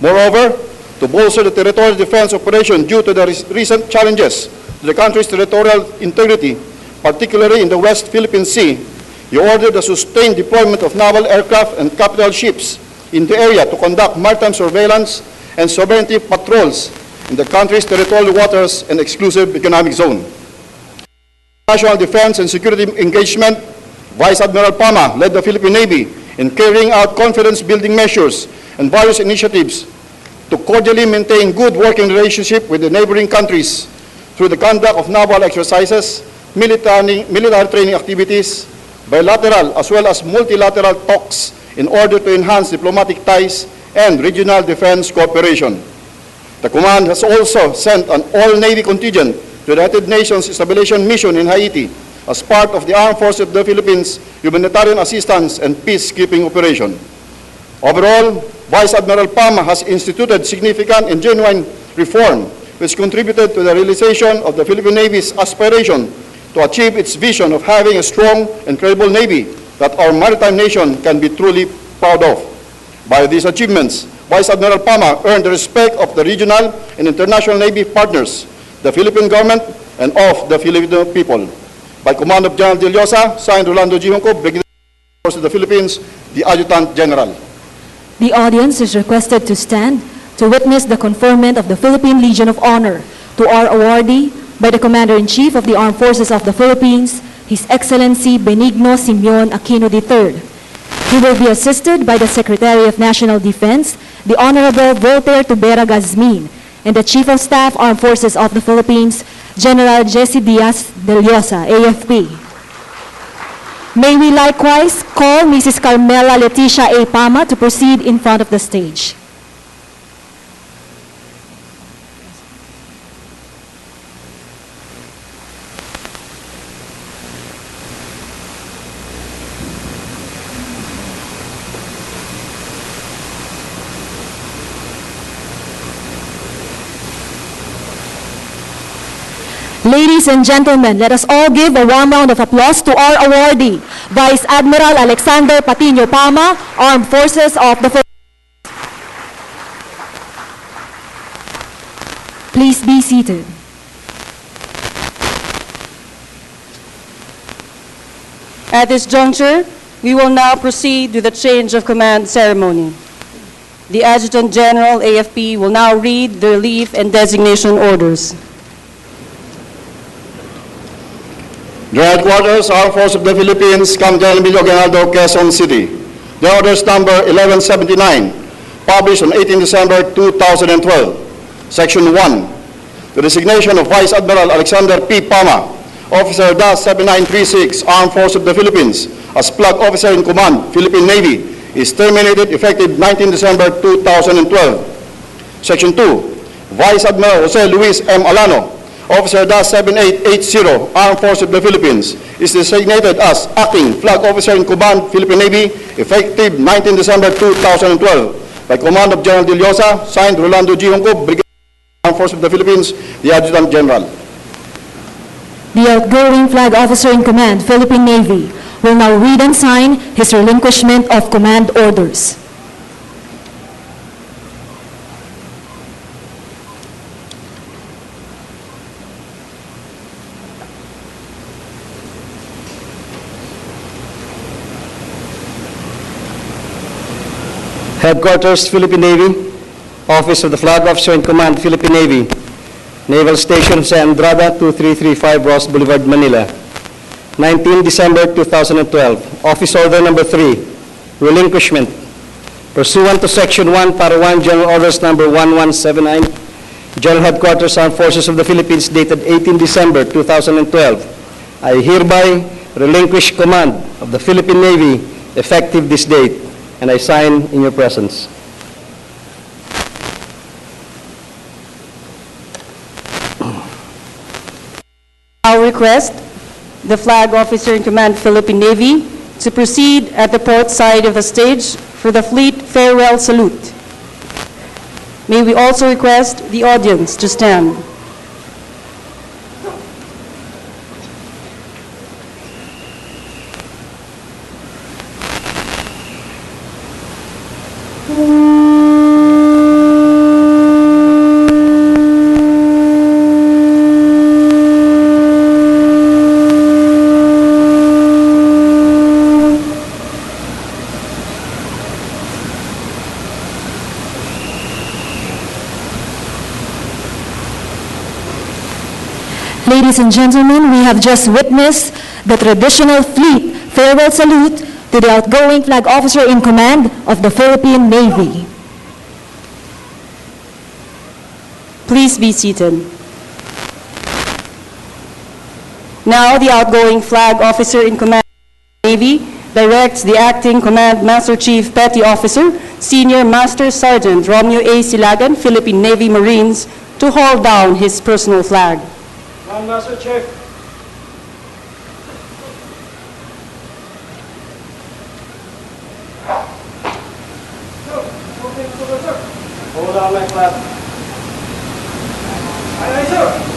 Moreover, to bolster the territorial defense operation due to the recent challenges to the country's territorial integrity, particularly in the West Philippine Sea, he ordered the sustained deployment of naval aircraft and capital ships in the area to conduct maritime surveillance and sovereignty patrols in the country's territorial waters and exclusive economic zone. National defense and security engagement, Vice Admiral Pama led the Philippine Navy in carrying out confidence-building measures and various initiatives to cordially maintain good working relationship with the neighboring countries through the conduct of naval exercises, military training activities, bilateral as well as multilateral talks in order to enhance diplomatic ties and regional defense cooperation. The command has also sent an all-Navy contingent to the United Nations Stabilization Mission in Haiti as part of the Armed Forces of the Philippines humanitarian assistance and peacekeeping operation. Overall, Vice Admiral Pama has instituted significant and genuine reform which contributed to the realization of the Philippine Navy's aspiration to achieve its vision of having a strong and credible Navy that our maritime nation can be truly proud of. By these achievements, Vice Admiral Pama earned the respect of the regional and international Navy partners, the Philippine government, and of the Filipino people. By command of General De Llosa, signed Rolando G. Junco, Brigadier of the Philippines, the Adjutant General. The audience is requested to stand to witness the conferment of the Philippine Legion of Honor to our awardee by the Commander-in-Chief of the Armed Forces of the Philippines, His Excellency Benigno Simeon Aquino III. He will be assisted by the Secretary of National Defense, the Honorable Voltaire Tubera Gazmin, and the Chief of Staff, Armed Forces of the Philippines, General Jesse Diaz de Llosa, AFP. May we likewise call Mrs. Carmela Leticia A. Pama to proceed in front of the stage. Ladies and gentlemen, let us all give a warm round of applause to our awardee, Vice Admiral Alexander Patino Pama, Armed Forces of the Philippines. Please be seated. At this juncture, we will now proceed with the change of command ceremony. The Adjutant General, AFP, will now read the relief and designation orders. The Headquarters, Armed Forces of the Philippines, Camp General Emilio Aguinaldo, Quezon City. The orders number 1179, published on 18 December 2012. Section 1. The designation of Vice Admiral Alexander P. Pama, Officer DAS 7936, Armed Forces of the Philippines, as Flag Officer in Command, Philippine Navy, is terminated effective 19 December 2012. Section 2. Vice Admiral Jose Luis M. Alano, Officer DAS 7880, Armed Forces of the Philippines, is designated as Acting Flag Officer in Command, Philippine Navy, effective 19 December 2012. By command of General De Llosa, signed Rolando G. Junco, Brigadier Armed Forces of the Philippines, the Adjutant General. The outgoing Flag Officer in Command, Philippine Navy, will now read and sign his relinquishment of command orders. Headquarters, Philippine Navy, Office of the Flag Officer in Command, Philippine Navy, Naval Station San Andrada, 2335 Ross Boulevard, Manila. 19 December 2012, Office Order Number 3, Relinquishment. Pursuant to Section 1, Para 1, General Orders Number 1179, General Headquarters, Armed Forces of the Philippines, dated 18 December 2012, I hereby relinquish command of the Philippine Navy effective this date, and I sign in your presence. I request the Flag Officer in Command, Philippine Navy, to proceed at the port side of the stage for the Fleet Farewell Salute. May we also request the audience to stand. Ladies and gentlemen, we have just witnessed the traditional fleet farewell salute to the outgoing flag officer in command of the Philippine Navy. Please be seated. Now, the outgoing flag officer in command of the Navy directs the acting Command Master Chief Petty Officer, Senior Master Sergeant Romeo A. Silagan, Philippine Navy Marines, to haul down his personal flag. Master Chief. Hold on my flag. Aye, sir.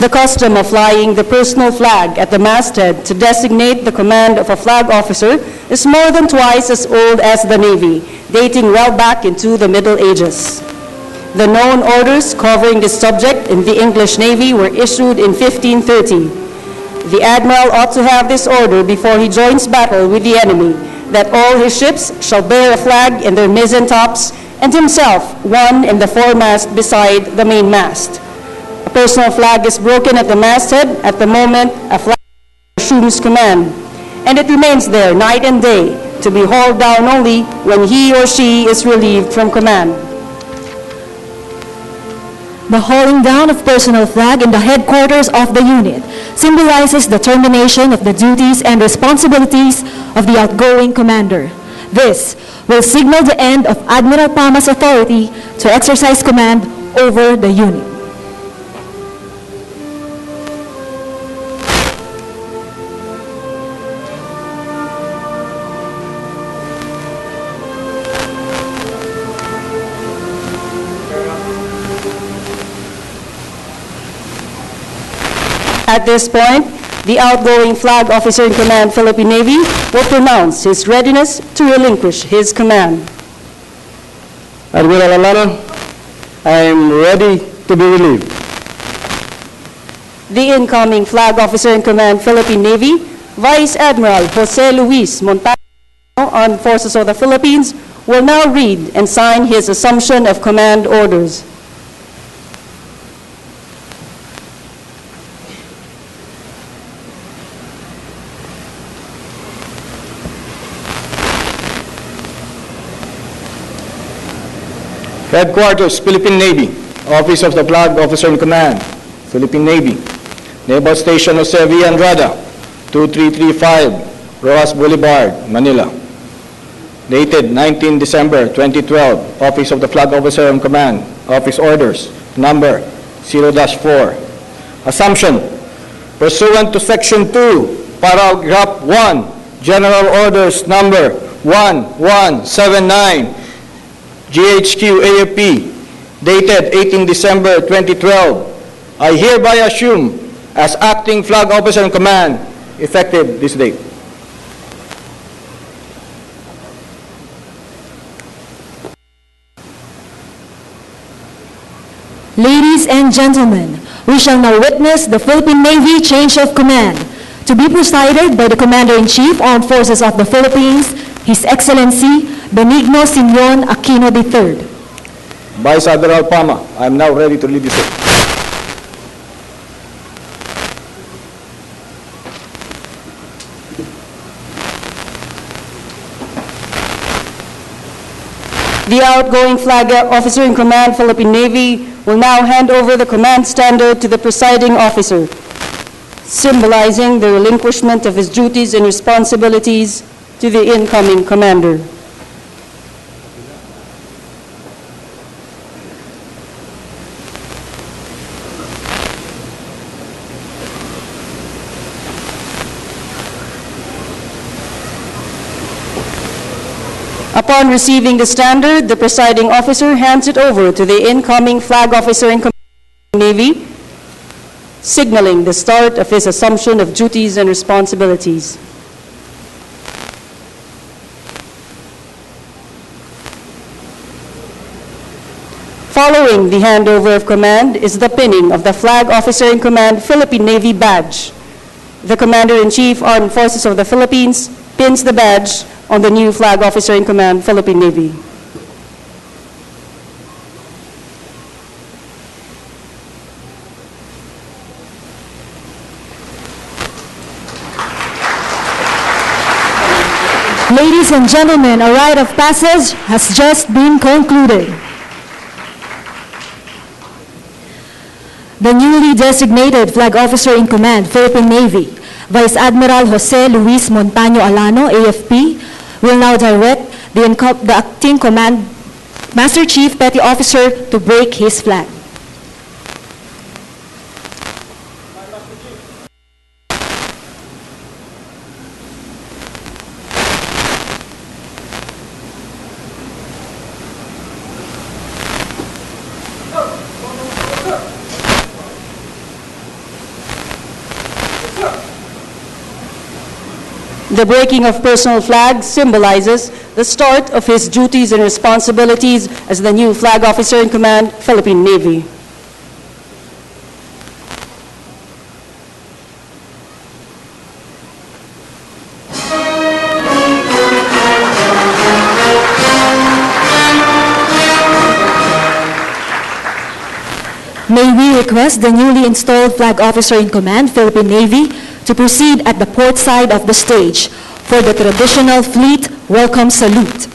The custom of flying the personal flag at the masthead to designate the command of a flag officer is more than twice as old as the Navy, dating well back into the Middle Ages. The known orders covering this subject in the English Navy were issued in 1530. The admiral ought to have this order before he joins battle with the enemy, that all his ships shall bear a flag in their mizzen tops, and himself one in the foremast beside the mainmast. A personal flag is broken at the masthead at the moment a flag assumes command, and it remains there night and day to be hauled down only when he or she is relieved from command. The hauling down of personal flag in the headquarters of the unit symbolizes the termination of the duties and responsibilities of the outgoing commander. This will signal the end of Admiral Palma's authority to exercise command over the unit. At this point, the outgoing flag officer in command, Philippine Navy, will pronounce his readiness to relinquish his command. Admiral Alana, I am ready to be relieved. The incoming flag officer in command, Philippine Navy, Vice Admiral Jose Luis Montalvo, Armed Forces of the Philippines, will now read and sign his assumption of command orders. Headquarters, Philippine Navy. Office of the Flag Officer in Command, Philippine Navy. Naval Station Jose V. Andrada, 2335 Rojas Boulevard, Manila. Dated 19 December 2012. Office of the Flag Officer in Command. Office Orders, number 0-4. Assumption. Pursuant to Section 2, Paragraph 1, General Orders number 1179, GHQ AFP, dated 18 December 2012, I hereby assume as acting flag officer in command, effective this date. Ladies and gentlemen, we shall now witness the Philippine Navy change of command, to be presided by the Commander-in-Chief, Armed Forces of the Philippines, His Excellency Benigno Simeon Aquino III. Vice Admiral Palma, I am now ready to lead this ship. The outgoing flag officer in command, Philippine Navy, will now hand over the command standard to the presiding officer, symbolizing the relinquishment of his duties and responsibilities to the incoming commander. Upon receiving the standard, the presiding officer hands it over to the incoming flag officer in command of the Navy, signaling the start of his assumption of duties and responsibilities. Following the handover of command is the pinning of the Flag Officer in Command Philippine Navy badge. The Commander-in-Chief, Armed Forces of the Philippines, pins the badge on the new Flag Officer in Command Philippine Navy. Ladies and gentlemen, a rite of passage has just been concluded. The newly designated Flag Officer in Command, Philippine Navy, Vice Admiral Jose Luis Montaño Alano, AFP, will now direct the acting Command Master Chief Petty Officer to break his flag. The breaking of personal flags symbolizes the start of his duties and responsibilities as the new Flag Officer in Command, Philippine Navy. May we request the newly installed Flag Officer in Command, Philippine Navy, to proceed at the port side of the stage for the traditional fleet welcome salute.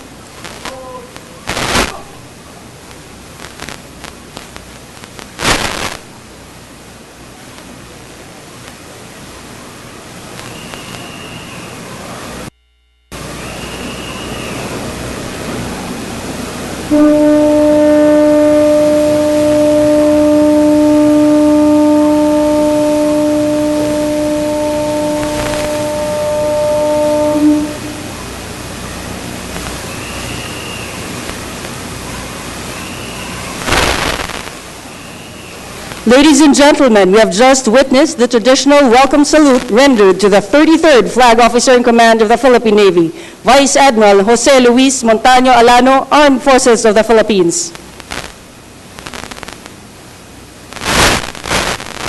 Ladies and gentlemen, we have just witnessed the traditional welcome salute rendered to the 33rd Flag Officer in Command of the Philippine Navy, Vice Admiral Jose Luis Montaño Alano, Armed Forces of the Philippines.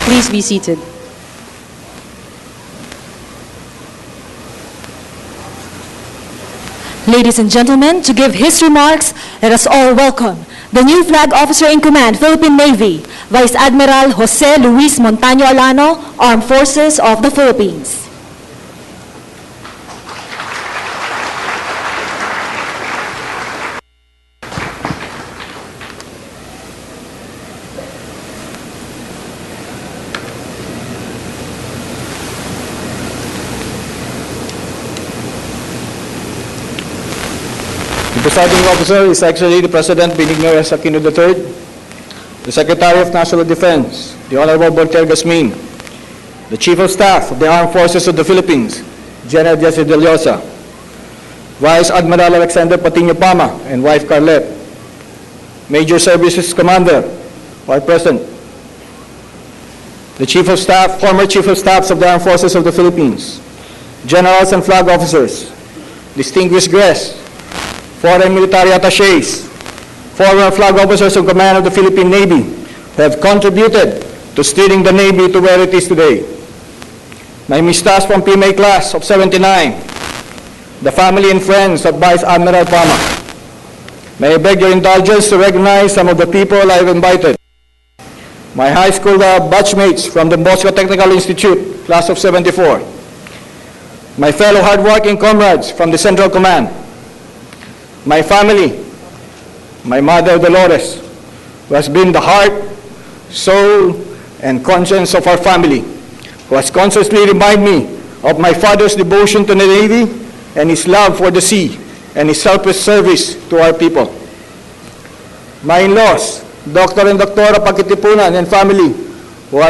Please be seated. Ladies and gentlemen, to give his remarks, let us all welcome the new Flag Officer in Command, Philippine Navy, Vice Admiral Jose Luis Montaño Alano, Armed Forces of the Philippines. The presiding officer is actually the President Benigno S. Aquino III, the Secretary of National Defense, the Honorable Voltaire Gasmin, the Chief of Staff of the Armed Forces of the Philippines, General Jesse De Llosa, Vice Admiral Alexander Patiño Pama and wife Carlet, Major Services Commander, who are present, the Chief of Staff, former Chief of Staffs of the Armed Forces of the Philippines, Generals and Flag Officers, distinguished guests, foreign military attachés, former flag officers of command of the Philippine Navy who have contributed to steering the Navy to where it is today. My mistas from PMA class of 79, the family and friends of Vice Admiral Pama. May I beg your indulgence to recognize some of the people I have invited. My high school batchmates from the Bosco Technical Institute, class of 74. My fellow hardworking comrades from the Central Command. My family, my mother Dolores, who has been the heart, soul, and conscience of our family, who has constantly reminded me of my father's devotion to the Navy and his love for the sea and his selfless service to our people. My in-laws, Dr. and Dr. Pakitipunan and family, who are